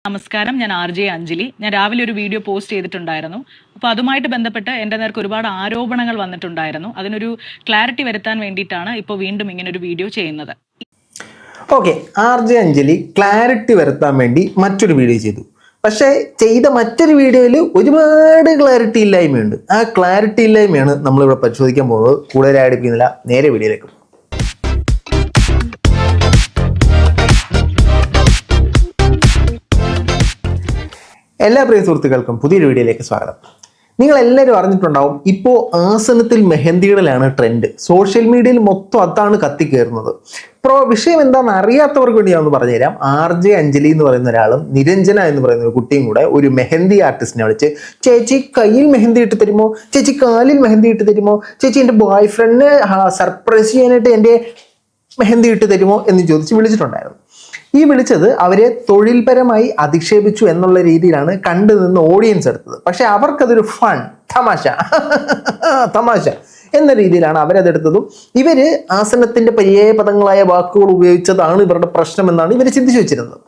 നമസ്കാരം, ഞാൻ RJ അഞ്ജലി. ഞാൻ രാവിലെ ഒരു വീഡിയോ പോസ്റ്റ് ചെയ്തിട്ടുണ്ടായിരുന്നു. അപ്പോൾ അതുമായിട്ട് ബന്ധപ്പെട്ട് എൻ്റെ നേർക്ക് ഒരുപാട് ആരോപണങ്ങൾ വന്നിട്ടുണ്ടായിരുന്നു. അതിനൊരു ക്ലാരിറ്റി വരുത്താൻ വേണ്ടിയിട്ടാണ് ഇപ്പോൾ വീണ്ടും ഇങ്ങനെ ഒരു വീഡിയോ ചെയ്യുന്നത്. ഓക്കെ, RJ അഞ്ജലി ക്ലാരിറ്റി വരുത്താൻ വേണ്ടി മറ്റൊരു വീഡിയോ ചെയ്തു. പക്ഷേ ചെയ്ത മറ്റൊരു വീഡിയോയിൽ ഒരുപാട് ക്ലാരിറ്റി ഇല്ലായ്മയുണ്ട്. ആ ക്ലാരിറ്റി ഇല്ലായ്മയാണ് നമ്മളിവിടെ പരിശോധിക്കാൻ പോകുന്നത്. കൂടുതൽ ആഡിപ്പിക്കുന്നില്ല, നേരെ വീഡിയോയിലേക്ക്. എല്ലാ പ്രിയ സുഹൃത്തുക്കൾക്കും പുതിയൊരു വീഡിയോയിലേക്ക് സ്വാഗതം. നിങ്ങൾ എല്ലാവരും അറിഞ്ഞിട്ടുണ്ടാവും, ഇപ്പോൾ ആസനത്തിൽ മെഹന്തിയിടലാണ് ട്രെൻഡ്. സോഷ്യൽ മീഡിയയിൽ മൊത്തം അതാണ് കത്തിക്കയറുന്നത്. വിഷയം എന്താണെന്ന് അറിയാത്തവർക്ക് വേണ്ടി ഞാൻ ഒന്ന് പറഞ്ഞുതരാം. RJ അഞ്ജലി എന്ന് പറയുന്ന ഒരാളും നിരഞ്ജന എന്ന് പറയുന്ന ഒരു കുട്ടിയും കൂടെ ഒരു മെഹന്തി ആർട്ടിസ്റ്റിനെ വിളിച്ച്, ചേച്ചി കയ്യിൽ മെഹന്തി ഇട്ട് തരുമോ, ചേച്ചി കാലിൽ മെഹന്തി ഇട്ട് തരുമോ, ചേച്ചി എൻ്റെ ബോയ് ഫ്രണ്ടിനെ സർപ്രൈസ് ചെയ്യാനായിട്ട് എൻ്റെ മെഹന്തി ഇട്ട് തരുമോ എന്ന് ചോദിച്ച് വിളിച്ചിട്ടുണ്ടായിരുന്നു. ഈ വിളിച്ചത് അവരെ തൊഴിൽപരമായി അധിക്ഷേപിച്ചു എന്നുള്ള രീതിയിലാണ് കണ്ടു നിന്ന് ഓഡിയൻസ് എടുത്തത്. പക്ഷെ അവർക്കതൊരു ഫൺ, തമാശ എന്ന രീതിയിലാണ് അവരതെടുത്തതും. ഇവര് ആസനത്തിന്റെ പര്യായപദങ്ങളായ വാക്കുകൾ ഉപയോഗിച്ചതാണ് ഇവരുടെ പ്രശ്നം എന്നാണ് ഇവർ ചിന്തിച്ചു വെച്ചിരുന്നത്.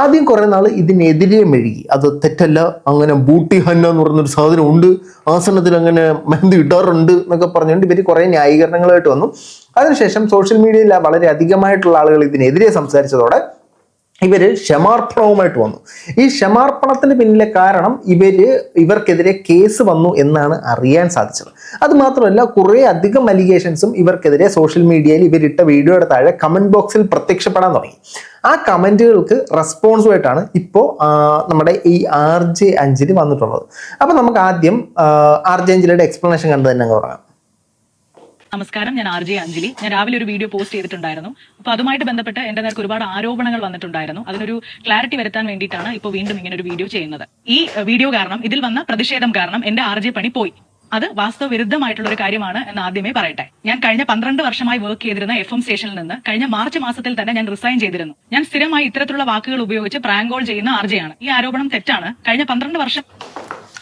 ആദ്യം കുറെ നാൾ ഇതിനെതിരെ മെഴുകി, അത് തെറ്റല്ല, അങ്ങനെ ബൂട്ടി ഹന്ന എന്ന് പറയുന്നൊരു സാധനം ഉണ്ട്, ആസനത്തിൽ അങ്ങനെ മെഹന്തി ഇടാറുണ്ട് എന്നൊക്കെ പറഞ്ഞുകൊണ്ട് ഇവർ കുറെ ന്യായീകരണങ്ങളായിട്ട് വന്നു. അതിനുശേഷം സോഷ്യൽ മീഡിയയിൽ വളരെ അധികമായിട്ടുള്ള ആളുകൾ ഇതിനെതിരെ സംസാരിച്ചതോടെ ഇവര് ക്ഷമാർപ്പണവുമായിട്ട് വന്നു. ഈ ക്ഷമാർപ്പണത്തിന് പിന്നിലെ കാരണം ഇവർക്കെതിരെ കേസ് വന്നു എന്നാണ് അറിയാൻ സാധിച്ചത്. അത് മാത്രമല്ല, കുറേ അധികം അലിഗേഷൻസും ഇവർക്കെതിരെ സോഷ്യൽ മീഡിയയിൽ ഇവരിട്ട വീഡിയോയുടെ താഴെ കമന്റ് ബോക്സിൽ പ്രത്യക്ഷപ്പെടാൻ തുടങ്ങി. ആ കമന്റുകൾക്ക് റെസ്പോൺസുമായിട്ടാണ് ഇപ്പോൾ നമ്മുടെ ഈ RJ അഞ്ജലി വന്നിട്ടുള്ളത്. അപ്പൊ നമുക്ക് ആദ്യം RJ അഞ്ജലിയുടെ എക്സ്പ്ലനേഷൻ കണ്ടു തന്നെ അങ്ങ് പറയാം. നമസ്കാരം, ഞാൻ RJ അഞ്ജലി. ഞാൻ രാവിലെ ഒരു വീഡിയോ പോസ്റ്റ് ചെയ്തിട്ടുണ്ടായിരുന്നു. അപ്പോൾ അതുമായിട്ട് ബന്ധപ്പെട്ട് എൻ്റെ നേർക്ക് ഒരുപാട് ആരോപണങ്ങൾ വന്നിട്ടുണ്ടായിരുന്നു. അതിനൊരു ക്ലാരിറ്റി വരുത്താൻ വേണ്ടിയിട്ടാണ് ഇപ്പോൾ വീണ്ടും ഇങ്ങനെ ഒരു വീഡിയോ ചെയ്യുന്നത്. ഈ വീഡിയോ കാരണം, ഇതിൽ വന്ന പ്രതിഷേധം കാരണം എൻ്റെ RJ പണി പോയി. അത് വാസ്തവ വിരുദ്ധമായിട്ടുള്ള ഒരു കാര്യമാണ് എന്ന് ആദ്യമേ പറയട്ടെ. ഞാൻ കഴിഞ്ഞ 12 വർഷമായി വർക്ക് ചെയ്തിരുന്ന FM സ്റ്റേഷനിൽ നിന്ന് കഴിഞ്ഞ മാർച്ച് മാസത്തിൽ തന്നെ ഞാൻ റിസൈൻ ചെയ്തിരുന്നു. ഞാൻ സ്ഥിരമായി ഇത്തരത്തിലുള്ള വാക്കുകൾ ഉപയോഗിച്ച് പ്രാങ്ക് കോൾ ചെയ്യുന്ന RJ ആണ്. ഈ ആരോപണം തെറ്റാണ്. കഴിഞ്ഞ 12 വർഷം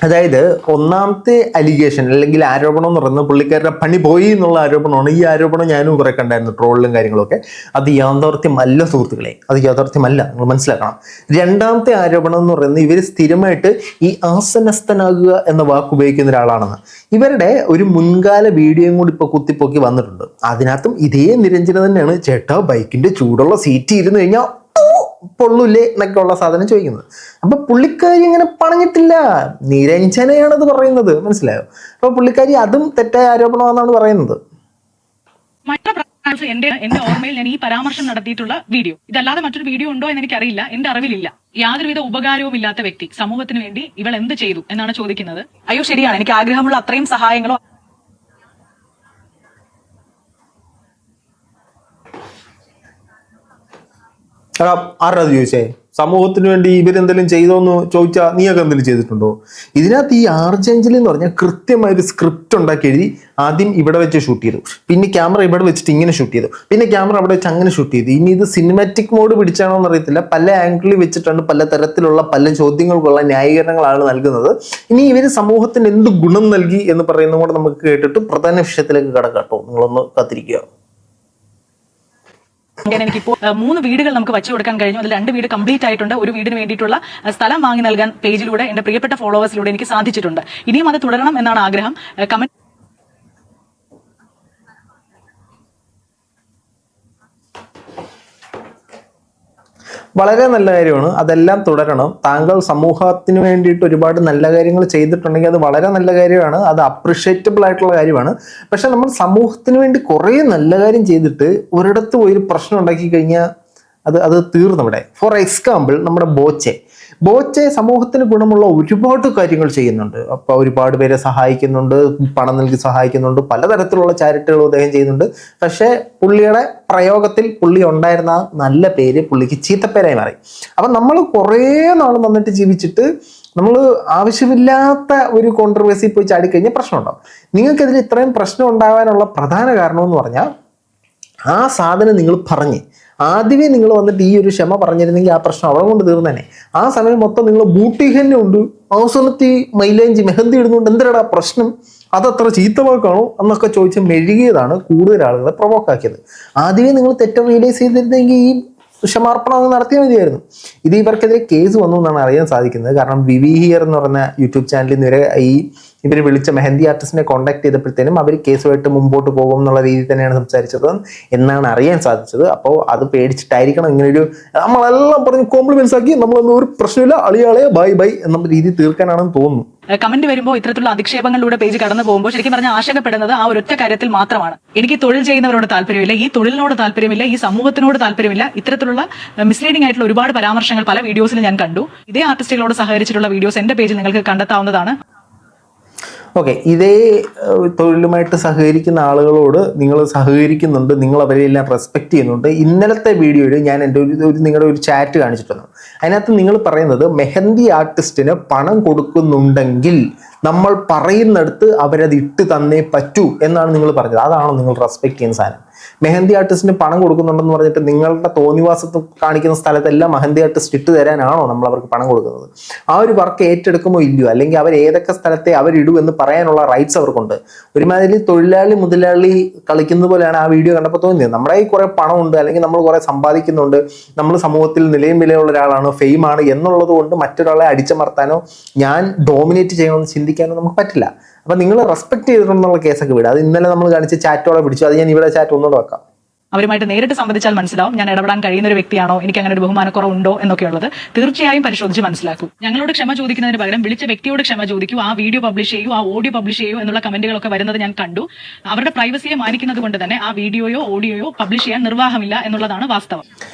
അതായത് ഒന്നാമത്തെ അലിഗേഷൻ അല്ലെങ്കിൽ ആരോപണം എന്ന് പറയുന്നത് പുള്ളിക്കാരുടെ പണി പോയി എന്നുള്ള ആരോപണമാണ്. ഈ ആരോപണം ഞാനും കുറെ കണ്ടായിരുന്നു, ട്രോളിലും കാര്യങ്ങളൊക്കെ. അത് യാഥാർത്ഥ്യമല്ല സുഹൃത്തുക്കളെ, അത് യാഥാർത്ഥ്യമല്ല, നിങ്ങൾ മനസ്സിലാക്കണം. രണ്ടാമത്തെ ആരോപണം എന്ന് പറയുന്നത് ഇവർ സ്ഥിരമായിട്ട് ഈ ആസനസ്ഥനാകുക എന്ന വാക്ക് ഉപയോഗിക്കുന്ന ഒരാളാണെന്ന്. ഇവരുടെ ഒരു മുൻകാല വീഡിയോയും കൂടി ഇപ്പോൾ കുത്തിപ്പൊക്കി വന്നിട്ടുണ്ട്. അതിനകത്തും ഇതേ നിരഞ്ജന തന്നെയാണ്, ചേട്ടാ ബൈക്കിന്റെ ചൂടുള്ള സീറ്റ് ഇരുന്ന് കഴിഞ്ഞാൽ പൊള്ളൂല്ലേ എന്നൊക്കെ ഉള്ള സാധനം ചോദിക്കുന്നത്. അപ്പൊ പുള്ളിക്കാരി അങ്ങനെ പറഞ്ഞിട്ടില്ല, നിരഞ്ജനയാണത് പറയുന്നത്, മനസ്സിലായോ? അപ്പൊ പുള്ളിക്കാരി അതും തെറ്റായ ആരോപണമാണെന്നാണ് പറയുന്നത്. എന്റെ ഓർമ്മയിൽ ഞാൻ ഈ പരാമർശം നടത്തിയിട്ടുള്ള വീഡിയോ ഇതല്ലാതെ മറ്റൊരു വീഡിയോ ഉണ്ടോ എന്ന് എനിക്കറിയില്ല, എന്റെ അറിവിലില്ല. യാതൊരുവിധ ഉപകാരവും ഇല്ലാത്ത വ്യക്തി സമൂഹത്തിന് വേണ്ടി ഇവൾ എന്ത് ചെയ്തു എന്നാണ് ചോദിക്കുന്നത്. അയ്യോ ശരിയാണ്, എനിക്ക് ആഗ്രഹമുള്ള അത്രയും സഹായങ്ങളോ ആരാത് ചോദിച്ചേ? സമൂഹത്തിന് വേണ്ടി ഇവരെന്തെങ്കിലും ചെയ്തോന്ന് ചോദിച്ചാൽ നീയൊക്കെ എന്തെങ്കിലും ചെയ്തിട്ടുണ്ടോ? ഇതിനകത്ത് ഈ RJ അഞ്ജലി എന്ന് പറഞ്ഞാൽ കൃത്യമായൊരു സ്ക്രിപ്റ്റ് ഉണ്ടാക്കി എഴുതി. ആദ്യം ഇവിടെ വെച്ച് ഷൂട്ട് ചെയ്തു, പിന്നെ ക്യാമറ ഇവിടെ വെച്ചിട്ട് ഇങ്ങനെ ഷൂട്ട് ചെയ്തു, പിന്നെ ക്യാമറ അവിടെ വെച്ച് അങ്ങനെ ഷൂട്ട് ചെയ്തു. ഇനി ഇത് സിനിമാറ്റിക് മോഡ് പിടിച്ചാണോ എന്ന് അറിയത്തില്ല. പല ആംഗിളിൽ വെച്ചിട്ടാണ് പല തരത്തിലുള്ള പല ചോദ്യങ്ങൾക്കുള്ള ന്യായീകരണങ്ങളാണ് നൽകുന്നത്. ഇനി ഇവർ സമൂഹത്തിന് എന്ത് ഗുണം നൽകി എന്ന് പറയുന്നത് കൂടെ നമുക്ക് കേട്ടിട്ട് പ്രധാന വിഷയത്തിലേക്ക് കടക്കാട്ടോ. നിങ്ങളൊന്ന് കാത്തിരിക്കുക. എനിക്കിപ്പോൾ 3 വീടുകൾ നമുക്ക് വെച്ചു കൊടുക്കാൻ കഴിഞ്ഞു. അതിൽ 2 വീട് കംപ്ലീറ്റ് ആയിട്ടുണ്ട്. ഒരു വീടിന് വേണ്ടിയിട്ടുള്ള സ്ഥലം വാങ്ങി നൽകാൻ പേജിലൂടെ എന്റെ പ്രിയപ്പെട്ട ഫോളോവേഴ്സിലൂടെ എനിക്ക് സാധിച്ചിട്ടുണ്ട്. ഇനിയും അത് തുടരണം എന്നാണ് ആഗ്രഹം. കമന്റ് വളരെ നല്ല കാര്യമാണ്, അതെല്ലാം തുടരണം. താങ്കൾ സമൂഹത്തിന് വേണ്ടിയിട്ട് ഒരുപാട് നല്ല കാര്യങ്ങൾ ചെയ്തിട്ടുണ്ടെങ്കിൽ അത് വളരെ നല്ല കാര്യമാണ്, അത് അപ്രിഷ്യേറ്റബിൾ ആയിട്ടുള്ള കാര്യമാണ്. പക്ഷെ നമ്മൾ സമൂഹത്തിന് വേണ്ടി കുറേ നല്ല കാര്യം ചെയ്തിട്ട് ഒരിടത്ത് പോയി ഒരു പ്രശ്നം ഉണ്ടാക്കി കഴിഞ്ഞാൽ അത് തീർന്നു ഇവിടെ. ഫോർ എക്സാമ്പിൾ, നമ്മുടെ ബോച്ചെ സമൂഹത്തിന് ഗുണമുള്ള ഒരുപാട് കാര്യങ്ങൾ ചെയ്യുന്നുണ്ട്. അപ്പോൾ ഒരുപാട് പേരെ സഹായിക്കുന്നുണ്ട്, പണം നൽകി സഹായിക്കുന്നുണ്ട്, പലതരത്തിലുള്ള ചാരിറ്റികളും അദ്ദേഹം ചെയ്യുന്നുണ്ട്. പക്ഷേ പുള്ളിയുടെ പ്രയോഗത്തിൽ പുള്ളി ഉണ്ടായിരുന്ന നല്ല പേര് പുള്ളിക്ക് ചീത്തപ്പേരായി മാറി. അപ്പം നമ്മൾ കുറേ നാൾ വന്നിട്ട് ജീവിച്ചിട്ട് നമ്മൾ ആവശ്യമില്ലാത്ത ഒരു കോൺട്രവേഴ്സി പോയി ചാടിക്കഴിഞ്ഞാൽ പ്രശ്നം ഉണ്ടാവും. നിങ്ങൾക്കെതിരെ ഇത്രയും പ്രശ്നം ഉണ്ടാകാനുള്ള പ്രധാന കാരണമെന്ന് പറഞ്ഞാൽ ആ സാധനം നിങ്ങൾ പറഞ്ഞ് ആദ്യമേ നിങ്ങൾ വന്നിട്ട് ഈ ഒരു ക്ഷമ പറഞ്ഞിരുന്നെങ്കിൽ ആ പ്രശ്നം അവിടെ കൊണ്ട് തീർന്നതന്നെ. ആ സമയം മൊത്തം നിങ്ങൾ ബൂട്ടി തന്നെ ഉണ്ട്, അവസാനത്തി മൈലേഞ്ച് മെഹന്തി ഇടുന്നുണ്ട്, എന്തിനാടാ പ്രശ്നം, അതത്ര ചീത്തവാക്കാണോ എന്നൊക്കെ ചോദിച്ച് മെഴുകിയതാണ് കൂടുതൽ ആളുകളെ പ്രൊവോക്കാക്കിയത്. ആദ്യമേ നിങ്ങൾ തെറ്റ് റിയലൈസ് ചെയ്തിരുന്നെങ്കിൽ ഈ ക്ഷമാർപ്പണം അങ്ങ് നടത്തിയാൽ മതിയായിരുന്നു. ഇത് ഇവർക്കെതിരെ കേസ് വന്നു എന്നാണ് അറിയാൻ സാധിക്കുന്നത്. കാരണം വിവി ഹിയർ എന്ന് പറഞ്ഞ യൂട്യൂബ് ചാനലിൽ നിന്ന് വരെ ഇവർ വിളിച്ച മെഹന്തി ആർട്ടിസ്റ്റിനെ കോൺടാക്ട് ചെയ്തപ്പോഴത്തേനും അവർ കേസുമായിട്ട് മുമ്പോട്ട് പോകും എന്നുള്ള രീതിയിൽ തന്നെയാണ് സംസാരിച്ചത് എന്നാണ് അറിയാൻ സാധിച്ചത്. അപ്പോൾ അത് പേടിച്ചിട്ടായിരിക്കണം ഇങ്ങനൊരു നമ്മളെല്ലാം പറഞ്ഞ് കോംപ്ലിമെന്റ്സ് ആക്കി നമ്മളൊന്നും ഒരു പ്രശ്നമില്ല, അളിയാളെ ബൈ ബൈ എന്ന രീതി തീർക്കാനാണെന്ന് തോന്നുന്നു. കമന്റ് വരുമ്പോൾ ഇത്തരത്തിലുള്ള അധിക്ഷേപങ്ങളിലൂടെ പേജ് കടന്നു പോകുമ്പോൾ ശരിക്കും പറഞ്ഞാൽ ആശങ്കപ്പെടുന്നത് ആ ഒരൊറ്റ കാര്യത്തിൽ മാത്രമാണ്. എനിക്ക് തൊഴിൽ ചെയ്യുന്നവരോട് താല്പര്യമില്ല, ഈ തൊഴിലിനോട് താല്പര്യമില്ല, ഈ സമൂഹത്തിനോട് താല്പര്യമില്ല. ഇത്തരത്തിലുള്ള മിസ്ലീഡിംഗ് ആയിട്ടുള്ള ഒരുപാട് പരാമർശങ്ങൾ പല വീഡിയോസിൽ ഞാൻ കണ്ടു. ഇതേ ആർട്ടിസ്റ്റുകളോട് സഹകരിച്ചിട്ടുള്ള വീഡിയോസ് എന്റെ പേജിൽ നിങ്ങൾക്ക് കണ്ടെത്താവുന്നതാണ്. ഓക്കെ, ഇതേ തൊഴിലുമായിട്ട് സഹകരിക്കുന്ന ആളുകളോട് നിങ്ങൾ സഹകരിക്കുന്നുണ്ട്, നിങ്ങൾ അവരെല്ലാം റെസ്പെക്ട് ചെയ്യുന്നുണ്ട്. ഇന്നലത്തെ വീഡിയോയിൽ ഞാൻ എൻ്റെ നിങ്ങളുടെ ഒരു ചാറ്റ് കാണിച്ചിട്ടുണ്ട്. അതിനകത്ത് നിങ്ങൾ പറയുന്നത് മെഹന്തി ആർട്ടിസ്റ്റിന് പണം കൊടുക്കുന്നുണ്ടെങ്കിൽ നമ്മൾ പറയുന്നിടത്ത് അവരത് ഇട്ട് തന്നേ പറ്റൂ എന്നാണ് നിങ്ങൾ പറഞ്ഞത്. അതാണോ നിങ്ങൾ റെസ്പെക്ട് ചെയ്യുന്ന സാധനം? മെഹന്തി ആർട്ടിസ്റ്റിന് പണം കൊടുക്കുന്നുണ്ടെന്ന് പറഞ്ഞിട്ട് നിങ്ങളുടെ തോന്നിവാസത്ത് കാണിക്കുന്ന സ്ഥലത്തെല്ലാം മെഹന്തി ആർട്ടിസ്റ്റ് ഇട്ട് തരാനാണോ നമ്മൾ അവർക്ക് പണം കൊടുക്കുന്നത്? ആ ഒരു വർക്ക് ഏറ്റെടുക്കുമോ ഇല്ലയോ, അല്ലെങ്കിൽ അവർ ഏതൊക്കെ സ്ഥലത്തെ അവരിടൂ എന്ന് പറയാനുള്ള റൈറ്റ്സ് അവർക്കുണ്ട്. ഒരുമാതിരി തൊഴിലാളി മുതലാളി കളിക്കുന്നത് പോലെയാണ് ആ വീഡിയോ കണ്ടപ്പോൾ തോന്നിയത്. നമ്മുടെ ഈ കുറെ പണമുണ്ട്, അല്ലെങ്കിൽ നമ്മൾ കുറെ സമ്പാദിക്കുന്നുണ്ട്, നമ്മൾ സമൂഹത്തിൽ നിലയും വിലയുള്ള ഒരാളാണ്, ഫെയിമാണ് എന്നുള്ളത് കൊണ്ട് മറ്റൊരാളെ അടിച്ചമർത്താനോ ഞാൻ ഡോമിനേറ്റ് ചെയ്യണമെന്ന് ചിന്തിക്കാനോ നമുക്ക് പറ്റില്ല. അപ്പൊ നിങ്ങൾ റെസ്പെക്ട് ചെയ്തിട്ടുള്ള കേസൊക്കെ വിടുക. അത് ഇന്നലെ നമ്മൾ കാണിച്ച ചാറ്റോടെ പിടിച്ചു. അത് ഞാൻ ഇവിടെ ചാറ്റ് ഒന്നുകൂടെ വെക്കാം. അവരുമായിട്ട് നേരിട്ട് സംബന്ധിച്ചാൽ മനസ്സിലാവും ഞാൻ ഇടപെടാൻ കഴിയുന്ന ഒരു വ്യക്തിയാണോ, എനിക്ക് അങ്ങനെ ഒരു ബഹുമാനക്കുറവുണ്ടോ എന്നൊക്കെയുള്ളത് തീർച്ചയായും പരിശോധിച്ച് മനസ്സിലാക്കൂ. ഞങ്ങളോട് ക്ഷമ ചോദിക്കുന്നതിന് പകരം വിളിച്ച വ്യക്തിയോട് ക്ഷമ ചോദിക്കൂ, ആ വീഡിയോ പബ്ലിഷ് ചെയ്യൂ, ആ ഓഡിയോ പബ്ലിഷ് ചെയ്യൂ എന്നുള്ള കമന്റുകളൊക്കെ വരുന്നത് ഞാൻ കണ്ടു. അവരുടെ പ്രൈവസിയെ മാനിക്കുന്നത് കൊണ്ട് തന്നെ ആ വീഡിയോയോ ഓഡിയോയോ പബ്ലിഷ് ചെയ്യാൻ നിർവാഹമില്ല എന്നുള്ളതാണ് വാസ്തവം.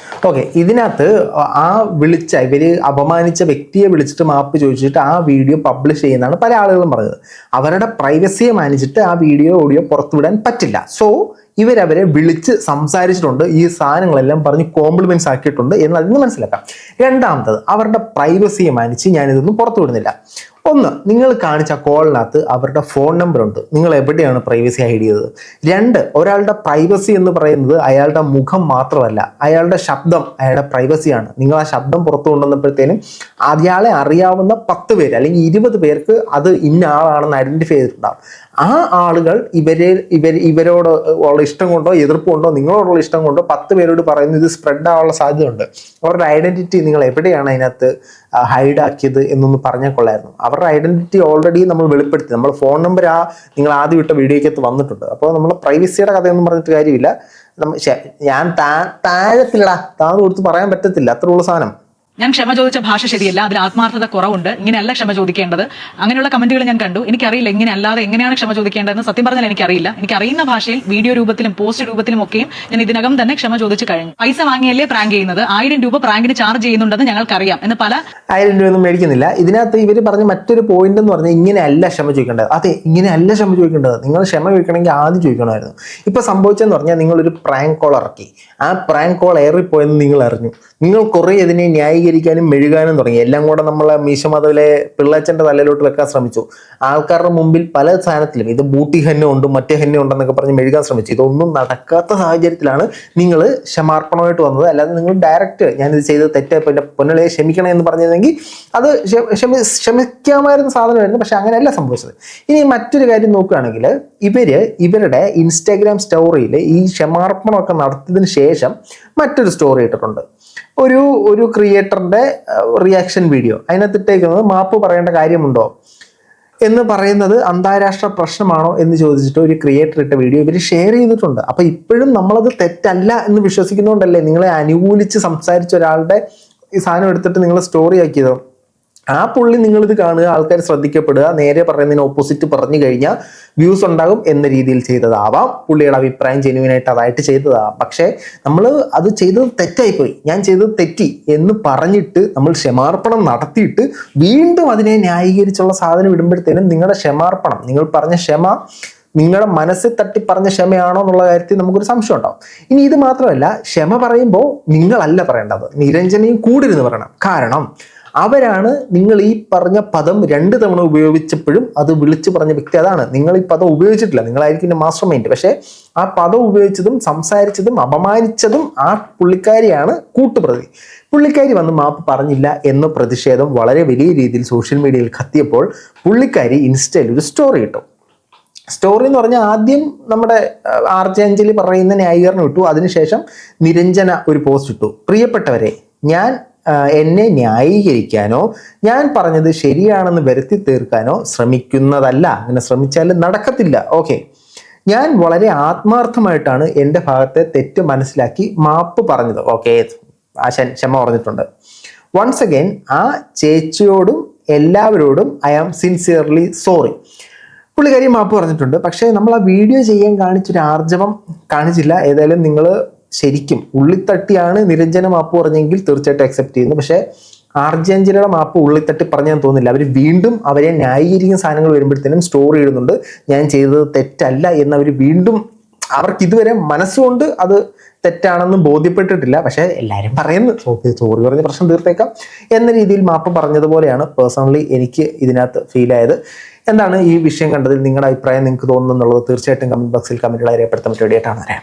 ഓക്കെ, ഇതിനകത്ത് ആ വിളിച്ച ഇവര് അപമാനിച്ച വ്യക്തിയെ വിളിച്ചിട്ട് മാപ്പ് ചോദിച്ചിട്ട് ആ വീഡിയോ പബ്ലിഷ് ചെയ്യുന്നതാണ് പല ആളുകളും പറഞ്ഞത്. അവരുടെ പ്രൈവസിയെ മാനിച്ചിട്ട് ആ വീഡിയോ ഓഡിയോ പുറത്തുവിടാൻ പറ്റില്ല. സോ ഇവരവരെ വിളിച്ച് സംസാരിച്ചിട്ടുണ്ട്, ഈ സാധനങ്ങളെല്ലാം പറഞ്ഞ് കോംപ്ലിമെന്റ്സ് ആക്കിയിട്ടുണ്ട് എന്ന് അതിന് മനസ്സിലാക്കാം. രണ്ടാമത്തത്, അവരുടെ പ്രൈവസിയെ മാനിച്ച് ഞാനിതൊന്നും പുറത്തു വിടുന്നില്ല. ഒന്ന്, നിങ്ങൾ കാണിച്ച കോളിനകത്ത് അവരുടെ ഫോൺ നമ്പർ ഉണ്ട്, നിങ്ങൾ എവിടെയാണ് പ്രൈവസി ഹൈഡ് ചെയ്തത്? രണ്ട്, ഒരാളുടെ പ്രൈവസി എന്ന് പറയുന്നത് അയാളുടെ മുഖം മാത്രമല്ല, അയാളുടെ ശബ്ദം അയാളുടെ പ്രൈവസിയാണ്. നിങ്ങൾ ആ ശബ്ദം പുറത്തു കൊണ്ടുവന്നപ്പോഴത്തേനും അയാളെ അറിയാവുന്ന 10 പേര് അല്ലെങ്കിൽ 20 പേർക്ക് അത് ഇന്ന ആളാണെന്ന് ഐഡന്റിഫൈ ചെയ്തിട്ടുണ്ടാവും. ആ ആളുകൾ ഇവരോട് ഉള്ള ഇഷ്ടം കൊണ്ടോ എതിർപ്പ് കൊണ്ടോ നിങ്ങളോടുള്ള ഇഷ്ടം കൊണ്ടോ 10 പേരോട് പറയുന്നത് ഇത് സ്പ്രെഡ് ആവാനുള്ള സാധ്യതയുണ്ട്. അവരുടെ ഐഡന്റിറ്റി നിങ്ങൾ എവിടെയാണ് അതിനകത്ത് ഹൈഡ് ആക്കിയത് എന്നൊന്ന് പറഞ്ഞാൽ കൊള്ളായിരുന്നു. അവരുടെ ഐഡന്റിറ്റി ഓൾറെഡി നമ്മൾ വെളിപ്പെടുത്തി, നമ്മൾ ഫോൺ നമ്പർ നിങ്ങൾ ആദ്യം ഇട്ട വീഡിയോക്കകത്ത് വന്നിട്ടുണ്ട്. അപ്പോൾ നമ്മൾ പ്രൈവസിയുടെ കഥയൊന്നും പറഞ്ഞിട്ട് കാര്യമില്ല. ഞാൻ താഴത്തില്ലടാ താന്ന് കൊടുത്ത് പറയാൻ പറ്റത്തില്ല, അത്രയുള്ള സാധനം. ഞാൻ ക്ഷമ ചോദിച്ച ഭാഷ ശരിയല്ല, അതിൽ ആത്മാർത്ഥത കുറവുണ്ട്, ഇങ്ങനെയല്ല ക്ഷമ ചോദിക്കേണ്ടത്, അങ്ങനെയുള്ള കമന്റുകൾ ഞാൻ കണ്ടു. എനിക്കറിയില്ല ഇങ്ങനെ അല്ലാതെ എങ്ങനെയാണ് ക്ഷമ ചോദിക്കേണ്ടതെന്ന്. സത്യം പറഞ്ഞാൽ എനിക്കറിയില്ല. എനിക്കറിയുന്ന ഭാഷയിൽ വീഡിയോ രൂപത്തിലും പോസ്റ്റ് രൂപത്തിലും ഒക്കെയും ഞാൻ ഇതിനകം തന്നെ ക്ഷമ ചോദിച്ചു കഴിഞ്ഞു. പൈസ വാങ്ങിയല്ലേ പ്രാങ്ക് ചെയ്യുന്നത്, 1000 രൂപ പ്രാങ്കിന് ചാർജ് ചെയ്യുന്നുണ്ടെന്ന് ഞങ്ങൾക്കറിയാം എന്ന് പല 1000 രൂപയൊന്നും മേടിക്കുന്നില്ല. ഇതിനകത്ത് ഇവർ പറഞ്ഞ മറ്റൊരു പോയിന്റ് എന്ന് പറഞ്ഞാൽ ഇങ്ങനെയല്ല ക്ഷമ ചോദിക്കേണ്ടത്. അതെ, ഇങ്ങനെയല്ല ക്ഷമ ചോദിക്കേണ്ടത്. നിങ്ങൾ ക്ഷമ ചോദിക്കണമെങ്കിൽ ആദ്യം ചോദിക്കണമായിരുന്നു. ഇപ്പൊ സംഭവിച്ചെന്ന് പറഞ്ഞാൽ നിങ്ങളൊരു പ്രാങ്ക് കോൾ ഇറക്കി, ആ പ്രാങ്ക് കോൾ ഏറിപ്പോയെന്ന് നിങ്ങൾ അറിഞ്ഞു. നിങ്ങൾ കുറെ ഇതിനെ ന്യായീകരിക്കാനും മെഴുകാനും തുടങ്ങി. എല്ലാം കൂടെ നമ്മളെ മീശമതവിലെ പിള്ളേച്ചന്റെ തലയിലോട്ട് വെക്കാൻ ശ്രമിച്ചു. ആൾക്കാരുടെ മുമ്പിൽ പല സാധനത്തിലും ഇത് ബൂട്ടി ഹെന്ന ഉണ്ട് മറ്റേ ഹെന്ന ഉണ്ടെന്നൊക്കെ പറഞ്ഞ് മെഴുകാൻ ശ്രമിച്ചു. ഇതൊന്നും നടക്കാത്ത സാഹചര്യത്തിലാണ് നിങ്ങൾ ക്ഷമാർപ്പണമായിട്ട് വന്നത്. അല്ലാതെ നിങ്ങൾ ഡയറക്റ്റ് ഞാനിത് ചെയ്തത് തെറ്റായി പിന്നെ പൊന്നളെ ക്ഷമിക്കണം എന്ന് പറഞ്ഞിരുന്നെങ്കിൽ അത് ക്ഷമിക്കാമായിരുന്ന സാധനമായിരുന്നു. പക്ഷെ അങ്ങനെയല്ല സംഭവിച്ചത്. ഇനി മറ്റൊരു കാര്യം നോക്കുകയാണെങ്കിൽ ഇവരുടെ ഇൻസ്റ്റാഗ്രാം സ്റ്റോറിയിൽ ഈ ക്ഷമാർപ്പണമൊക്കെ നടത്തിയതിന് ശേഷം മറ്റൊരു സ്റ്റോറി ഇട്ടിട്ടുണ്ട്. ഒരു ക്രിയേറ്ററിന്റെ റിയാക്ഷൻ വീഡിയോ. അതിനകത്തിട്ടേക്കുന്നത് മാപ്പ് പറയേണ്ട കാര്യമുണ്ടോ എന്ന് പറയുന്നത് അന്താരാഷ്ട്ര പ്രശ്നമാണോ എന്ന് ചോദിച്ചിട്ട് ഒരു ക്രിയേറ്റർ ഇട്ട വീഡിയോ ഇവർ ഷെയർ ചെയ്തിട്ടുണ്ട്. അപ്പൊ ഇപ്പോഴും നമ്മളത് തെറ്റല്ല എന്ന് വിശ്വസിക്കുന്നതുകൊണ്ടല്ലേ നിങ്ങളെ അനുകൂലിച്ച് സംസാരിച്ച ഒരാളുടെ ഈ സാധനം എടുത്തിട്ട് നിങ്ങൾ സ്റ്റോറി ആക്കിയത്. ആ പുള്ളി നിങ്ങളിത് കാണുക, ആൾക്കാർ ശ്രദ്ധിക്കപ്പെടുക, നേരെ പറയുന്നതിന് ഓപ്പോസിറ്റ് പറഞ്ഞു കഴിഞ്ഞാൽ വ്യൂസ് ഉണ്ടാകും എന്ന രീതിയിൽ ചെയ്തതാവാം. പുള്ളിയുടെ അഭിപ്രായം ജെന്യുവിനായിട്ട് അതായിട്ട് ചെയ്തതാവാം. പക്ഷേ നമ്മൾ അത് ചെയ്തത് തെറ്റായിപ്പോയി, ഞാൻ ചെയ്തത് തെറ്റി എന്ന് പറഞ്ഞിട്ട് നമ്മൾ ക്ഷമാർപ്പണം നടത്തിയിട്ട് വീണ്ടും അതിനെ ന്യായീകരിച്ചുള്ള സാധനം ഇടുമ്പോഴത്തേനും നിങ്ങളുടെ ക്ഷമാർപ്പണം, നിങ്ങൾ പറഞ്ഞ ക്ഷമ നിങ്ങളുടെ മനസ്സിൽ തട്ടി പറഞ്ഞ ക്ഷമയാണോ എന്നുള്ള കാര്യത്തിൽ നമുക്കൊരു സംശയം ഉണ്ടാവും. ഇനി ഇത് മാത്രമല്ല, ക്ഷമ പറയുമ്പോൾ നിങ്ങളല്ല പറയേണ്ടത്, നിരഞ്ജനയും കൂടിരുന്ന് പറയണം. കാരണം അവരാണ് നിങ്ങൾ ഈ പറഞ്ഞ പദം 2 തവണ ഉപയോഗിച്ചപ്പോഴും അത് വിളിച്ചു പറഞ്ഞ വ്യക്തി അതാണ്. നിങ്ങൾ ഈ പദം ഉപയോഗിച്ചിട്ടില്ല, നിങ്ങളായിരിക്കും മാസ്റ്റർ മൈൻഡ്. പക്ഷെ ആ പദം ഉപയോഗിച്ചതും സംസാരിച്ചതും അപമാനിച്ചതും ആ പുള്ളിക്കാരിയാണ് കൂട്ടുപ്രതി. പുള്ളിക്കാരി വന്ന് മാപ്പ് പറഞ്ഞില്ല എന്ന പ്രതിഷേധം വളരെ വലിയ രീതിയിൽ സോഷ്യൽ മീഡിയയിൽ കത്തിയപ്പോൾ പുള്ളിക്കാരി ഇൻസ്റ്റയിൽ ഒരു സ്റ്റോറി ഇട്ടു. സ്റ്റോറി എന്ന് പറഞ്ഞാൽ ആദ്യം നമ്മുടെ RJ അഞ്ജലി പറയുന്ന ന്യായീകരണം ഇട്ടു, അതിനുശേഷം നിരഞ്ജന ഒരു പോസ്റ്റ് ഇട്ടു. പ്രിയപ്പെട്ടവരെ, ഞാൻ എന്നെ ന്യായീകരിക്കാനോ ഞാൻ പറഞ്ഞത് ശരിയാണെന്ന് വരുത്തി തീർക്കാനോ ശ്രമിക്കുന്നതല്ല. അങ്ങനെ ശ്രമിച്ചാൽ നടക്കത്തില്ല. ഓക്കെ, ഞാൻ വളരെ ആത്മാർത്ഥമായിട്ടാണ് എൻ്റെ ഭാഗത്തെ തെറ്റ് മനസ്സിലാക്കി മാപ്പ് പറഞ്ഞത്. ഓക്കെ, ആശാൻ ക്ഷമ പറഞ്ഞിട്ടുണ്ട്. വൺസ് അഗൈൻ ആ ചേച്ചിയോടും എല്ലാവരോടും ഐ ആം സിൻസിയർലി സോറി. പുള്ളിക്കാരി മാപ്പ് പറഞ്ഞിട്ടുണ്ട്. പക്ഷേ നമ്മൾ ആ വീഡിയോ ചെയ്യാൻ കാണിച്ചൊരു ആർജവം കാണിച്ചില്ല. ഏതായാലും നിങ്ങൾ ശരിക്കും ഉള്ളിത്തട്ടിയാണ് നിരഞ്ജന മാപ്പ് പറഞ്ഞെങ്കിൽ തീർച്ചയായിട്ടും അക്സെപ്റ്റ് ചെയ്യുന്നു. പക്ഷേ RJ അഞ്ജലിയുടെ മാപ്പ് ഉള്ളിത്തട്ടി പറഞ്ഞെന്ന് തോന്നുന്നില്ല. അവർ വീണ്ടും അവരെ ന്യായീകരിക്കുന്ന സാധനങ്ങൾ വരുമ്പോഴത്തേനും സ്റ്റോറി ഇടുന്നുണ്ട്, ഞാൻ ചെയ്തത് തെറ്റല്ല എന്നവർ വീണ്ടും, അവർക്ക് ഇതുവരെ മനസ്സുകൊണ്ട് അത് തെറ്റാണെന്ന് ബോധ്യപ്പെട്ടിട്ടില്ല. പക്ഷേ എല്ലാവരും പറയുന്നു സോറി പറഞ്ഞ പ്രശ്നം തീർത്തേക്കാം എന്ന രീതിയിൽ മാപ്പ് പറഞ്ഞതുപോലെയാണ് പേഴ്സണലി എനിക്ക് ഇതിനകത്ത് ഫീൽ ആയത്. എന്താണ് ഈ വിഷയം കണ്ടതിൽ നിങ്ങളുടെ അഭിപ്രായം നിങ്ങൾക്ക് തോന്നുന്നു എന്നുള്ളത് തീർച്ചയായിട്ടും കമന്റ് ബോക്സിൽ കമന്റുകളായി രേഖപ്പെടുത്താൻ പറ്റിയ വീഡിയോ ആയിട്ടാണ്.